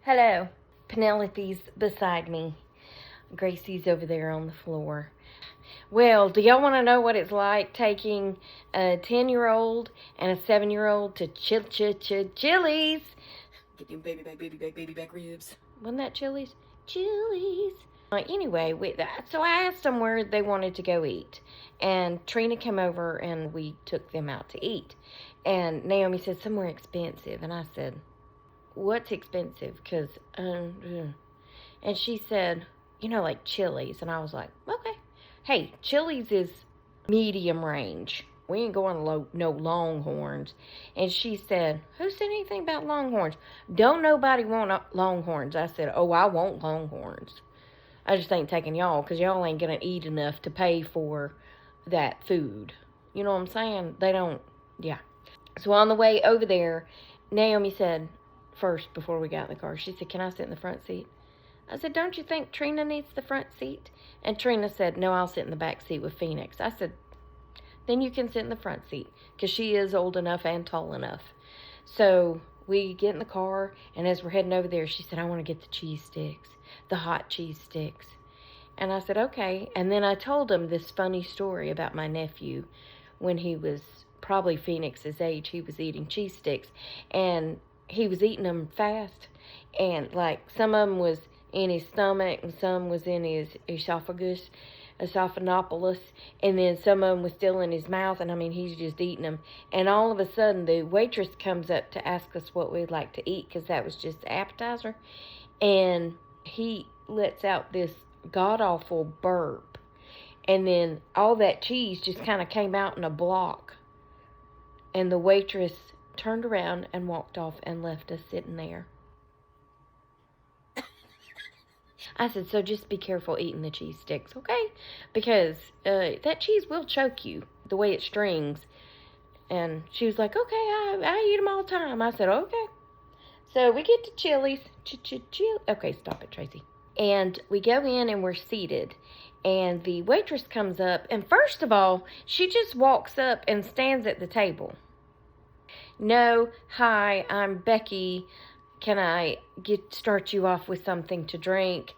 Hello. Penelope's beside me. Gracie's over there on the floor. Well, do y'all want to know what it's like taking a 10-year-old and a 7-year-old to Chili's? Get them baby back ribs. Wasn't that Chili's? Chili's. Anyway, so I asked them where they wanted to go eat. And Trina came over and we took them out to eat. And Naomi said, somewhere expensive. And I said, what's expensive? Because, and she said, like Chili's. And I was like, okay. Hey, Chili's is medium range. We ain't going no Longhorns. And she said, who said anything about Longhorns? Don't nobody want Longhorns. I said, oh, I want Longhorns. I just ain't taking y'all because y'all ain't going to eat enough to pay for that food. You know what I'm saying? They don't, yeah. So on the way over there, Naomi said, first, before we got in the car, she said, can I sit in the front seat? I said, don't you think Trina needs the front seat? And Trina said, no, I'll sit in the back seat with Phoenix. I said, then you can sit in the front seat because she is old enough and tall enough. So we get in the car, and as we're heading over there, she said, I want to get the cheese sticks, the hot cheese sticks. And I said, okay. And then I told him this funny story about my nephew. When he was probably Phoenix's age, he was eating cheese sticks, and he was eating them fast, and like some of them was in his stomach and some was in his esophagus, and then some of them was still in his mouth, and I mean, he's just eating them. And all of a sudden, the waitress comes up to ask us what we'd like to eat, because that was just the appetizer, and he lets out this god-awful burp, and then all that cheese just kind of came out in a block, and the waitress turned around and walked off and left us sitting there. I said, so just be careful eating the cheese sticks, okay? Because that cheese will choke you, the way it strings. And she was like, okay, I eat them all the time. I said, okay. So we get to Chili's. Okay, stop it, Tracy. And we go in and we're seated. And the waitress comes up. And first of all, she just walks up and stands at the table. No, hi, I'm Becky. Can I start you off with something to drink?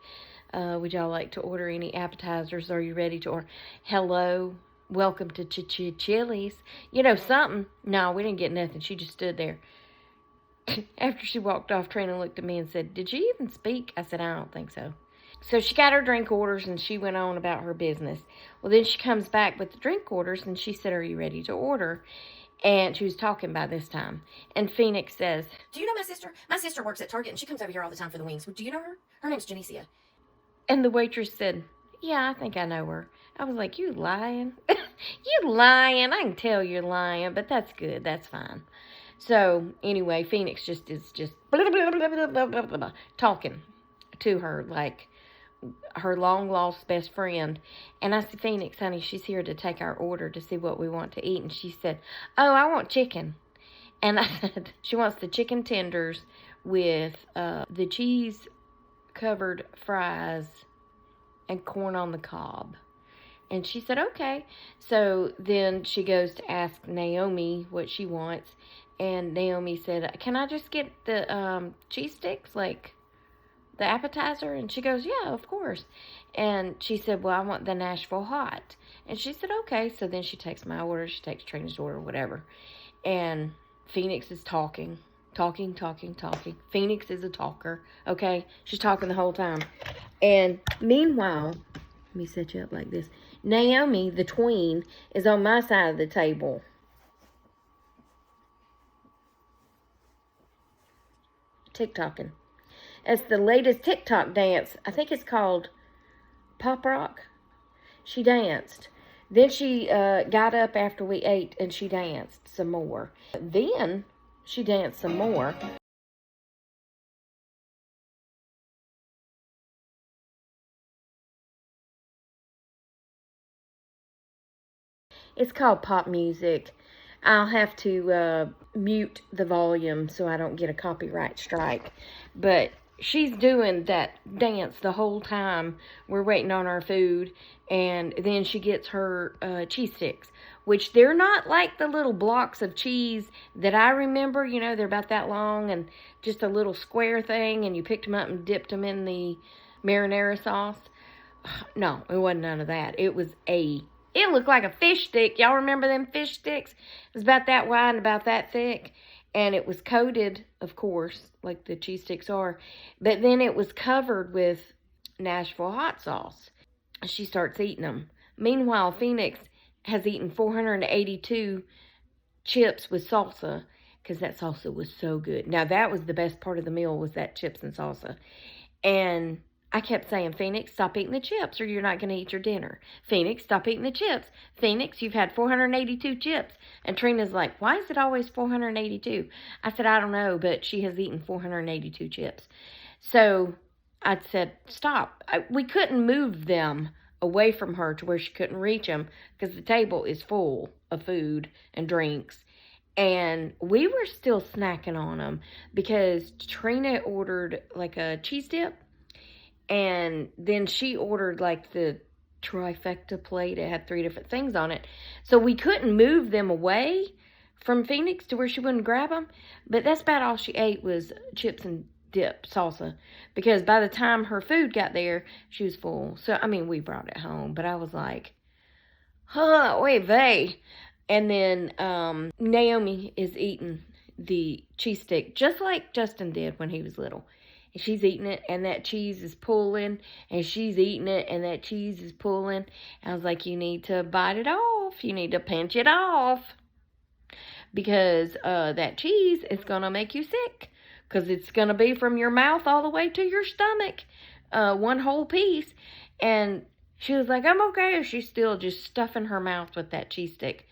Would y'all like to order any appetizers? Are you ready to order? Hello, welcome to Chili's. Something. No, we didn't get nothing. She just stood there. After she walked off, Trina looked at me and said, did you even speak? I said, I don't think so. So she got her drink orders and she went on about her business. Well, then she comes back with the drink orders and she said, are you ready to order? And she was talking by this time. And Phoenix says, do you know my sister? My sister works at Target and she comes over here all the time for the wings. Do you know her? Her name's Janicia. And the waitress said, yeah, I think I know her. I was like, you lying? You lying. I can tell you're lying, but that's good. That's fine. So anyway, Phoenix is just blah, blah, blah, blah, blah, blah, blah, talking to her like her long-lost best friend. And I said, Phoenix, honey, she's here to take our order to see what we want to eat. And she said, oh, I want chicken. And I said, she wants the chicken tenders with the cheese-covered fries and corn on the cob. And she said, okay. So then she goes to ask Naomi what she wants. And Naomi said, can I just get the cheese sticks, like the appetizer? And she goes, yeah, of course. And she said, well, I want the Nashville hot. And she said, okay. So then she takes my order, she takes Trina's order, whatever. And Phoenix is talking. Phoenix is a talker, okay? She's talking the whole time. And meanwhile, let me set you up like this. Naomi, the tween, is on my side of the table. TikToking. It's the latest TikTok dance. I think it's called Pop Rock. She danced. Then she got up after we ate and she danced some more. Then she danced some more. It's called pop music. I'll have to mute the volume so I don't get a copyright strike. But she's doing that dance the whole time we're waiting on our food. And then she gets her cheese sticks, which they're not like the little blocks of cheese that I remember. You know, they're about that long and just a little square thing, and you picked them up and dipped them in the marinara sauce. No, it wasn't none of that. It looked like a fish stick. Y'all remember them fish sticks? It was about that wide and about that thick. And it was coated, of course, like the cheese sticks are. But then it was covered with Nashville hot sauce. She starts eating them. Meanwhile, Phoenix has eaten 482 chips with salsa, because that salsa was so good. Now, that was the best part of the meal, was that chips and salsa. And I kept saying, Phoenix, stop eating the chips or you're not going to eat your dinner. Phoenix, stop eating the chips. Phoenix, you've had 482 chips. And Trina's like, why is it always 482? I said, I don't know, but she has eaten 482 chips. So I said, stop. We couldn't move them away from her to where she couldn't reach them, because the table is full of food and drinks. And we were still snacking on them, because Trina ordered like a cheese dip. And then she ordered like the trifecta plate. It had 3 different things on it. So we couldn't move them away from Phoenix to where she wouldn't grab them. But that's about all she ate, was chips and dip salsa. Because by the time her food got there, she was full. So, I mean, we brought it home. But I was like, oy vey. And then Naomi is eating the cheese stick just like Justin did when he was little. And she's eating it, and that cheese is pulling, and she's eating it, and that cheese is pulling. And I was like, you need to bite it off. You need to pinch it off, because that cheese is going to make you sick, because it's going to be from your mouth all the way to your stomach, one whole piece. And she was like, I'm okay. She's still just stuffing her mouth with that cheese stick.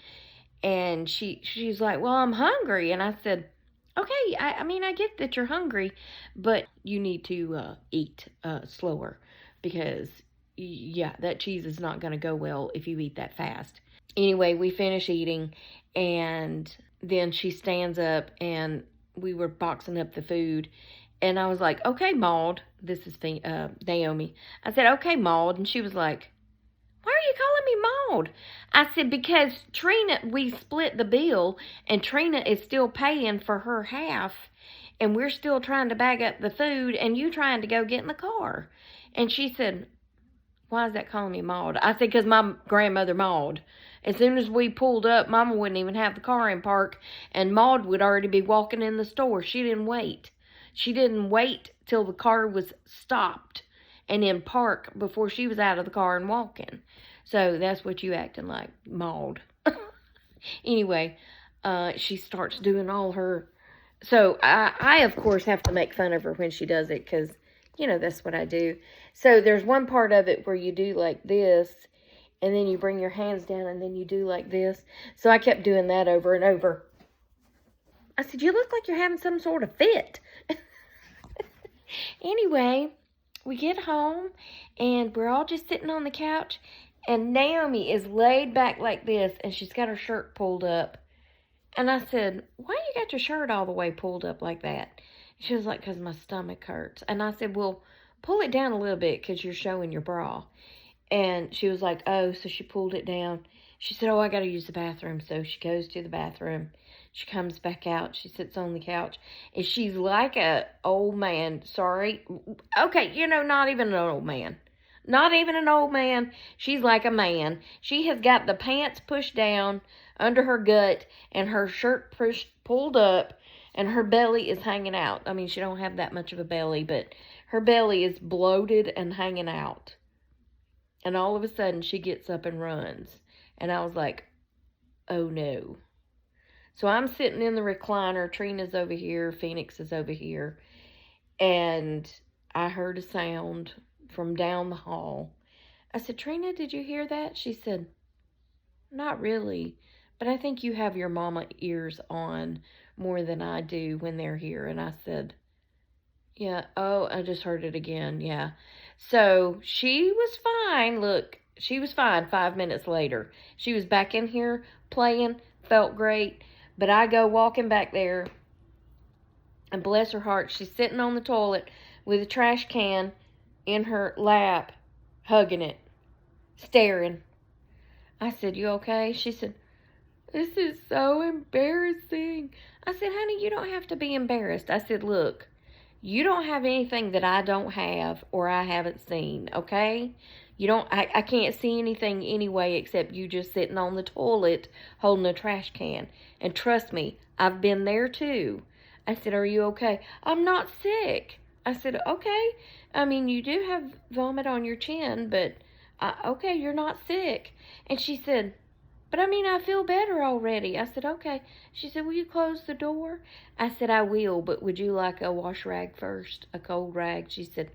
And she's like, well, I'm hungry. And I said, okay, I mean, I get that you're hungry, but you need to eat slower, because, yeah, that cheese is not going to go well if you eat that fast. Anyway, we finish eating, and then she stands up, and we were boxing up the food, and I was like, okay, Maud, this is Naomi. I said, okay, Maud, and she was like, why are you calling me Maud? I said, because Trina, we split the bill, and Trina is still paying for her half, and we're still trying to bag up the food, and you trying to go get in the car. And she said, why is that calling me Maud? I said, because my grandmother Maud. As soon as we pulled up, Mama wouldn't even have the car in park, and Maud would already be walking in the store. She didn't wait. She didn't wait till the car was stopped and in park before she was out of the car and walking. So that's what you acting like, Maud. Anyway, she starts doing all her... So I, of course, have to make fun of her when she does it, because, you know, that's what I do. So there's one part of it where you do like this, and then you bring your hands down, and then you do like this. So I kept doing that over and over. I said, you look like you're having some sort of fit. Anyway, we get home, and we're all just sitting on the couch, and Naomi is laid back like this, and she's got her shirt pulled up. And I said, why you got your shirt all the way pulled up like that? She was like, because my stomach hurts. And I said, well, pull it down a little bit, because you're showing your bra. And she was like, oh, so she pulled it down. She said, oh, I got to use the bathroom. So she goes to the bathroom. She comes back out. She sits on the couch. And she's like a old man. Sorry. Okay, you know, not even an old man. Not even an old man. She's like a man. She has got the pants pushed down under her gut, and her shirt pulled up, and her belly is hanging out. I mean, she don't have that much of a belly, but her belly is bloated and hanging out. And all of a sudden, she gets up and runs. And I was like, oh no. So I'm sitting in the recliner. Trina's over here. Phoenix is over here. And I heard a sound from down the hall. I said, Trina, did you hear that? She said, not really, but I think you have your mama ears on more than I do when they're here. And I said, yeah, oh, I just heard it again, yeah. So she was fine. Look, she was fine 5 minutes later. She was back in here playing, felt great. But I go walking back there, and bless her heart, she's sitting on the toilet with a trash can in her lap, hugging it, staring. I said, "You okay?" She said, "This is so embarrassing." I said, "Honey, you don't have to be embarrassed." I said, "Look, you don't have anything that I don't have or I haven't seen, okay? I can't see anything anyway except you just sitting on the toilet holding a trash can. And trust me, I've been there too." I said, "Are you okay?" "I'm not sick." I said, "Okay. I mean, you do have vomit on your chin, but okay, you're not sick." And she said, "But I mean, I feel better already." I said, "Okay." She said, "Will you close the door?" I said, "I will, but would you like a wash rag first? A cold rag?" She said,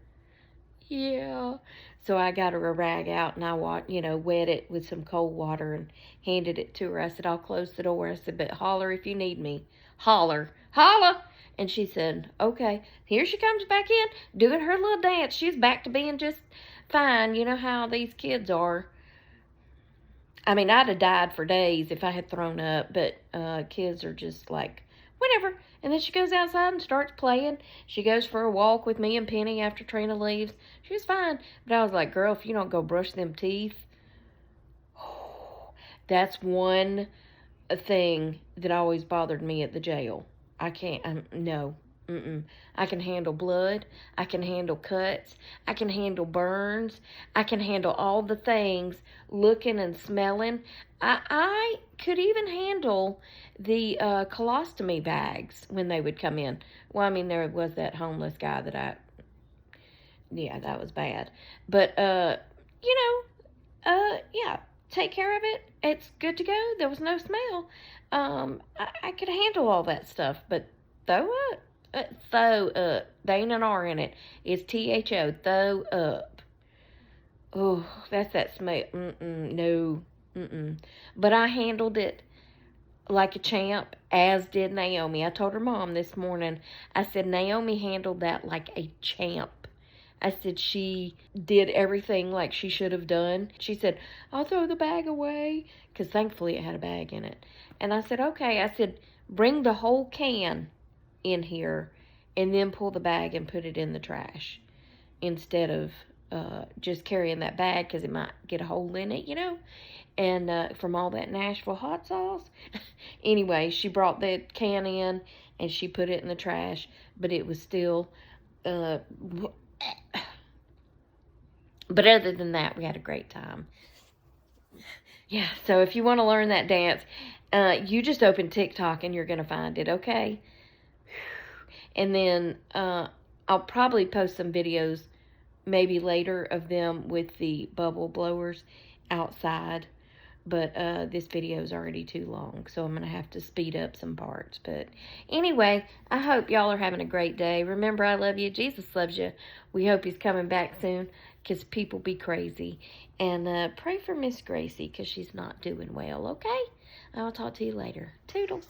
"Yeah." So I got her a rag out and I wet it with some cold water and handed it to her. I said, "I'll close the door." I said, "But holler if you need me. Holler. Holler!" And she said, "Okay." Here she comes back in, doing her little dance. She's back to being just fine. You know how these kids are. I mean, I'd have died for days if I had thrown up, but kids are just like, whatever. And then she goes outside and starts playing. She goes for a walk with me and Penny after Trina leaves. She was fine. But I was like, "Girl, if you don't go brush them teeth," that's one thing that always bothered me at the jail. I can't, no. Mm-mm. I can handle blood. I can handle cuts. I can handle burns. I can handle all the things, looking and smelling. I could even handle the colostomy bags when they would come in. Well, I mean, there was that homeless guy yeah, that was bad. But, yeah, take care of it. It's good to go. There was no smell. I could handle all that stuff, but throw up. Throw up. There ain't an R in it. It's THO. Throw up. Oh, that's that smell. No. But I handled it like a champ, as did Naomi. I told her mom this morning, I said, "Naomi handled that like a champ." I said, "She did everything like she should have done." She said, "I'll throw the bag away," because thankfully it had a bag in it. And I said, "Okay." I said, "Bring the whole can in here and then pull the bag and put it in the trash instead of just carrying that bag because it might get a hole in it, and from all that Nashville hot sauce." Anyway, she brought that can in and she put it in the trash, but it was still but other than that, we had a great time. Yeah, so if you want to learn that dance, you just open TikTok and you're going to find it, okay? And then I'll probably post some videos maybe later of them with the bubble blowers outside. But this video is already too long, so I'm going to have to speed up some parts. But anyway, I hope y'all are having a great day. Remember, I love you. Jesus loves you. We hope he's coming back soon because people be crazy. And pray for Miss Gracie because she's not doing well, okay? I'll talk to you later. Toodles.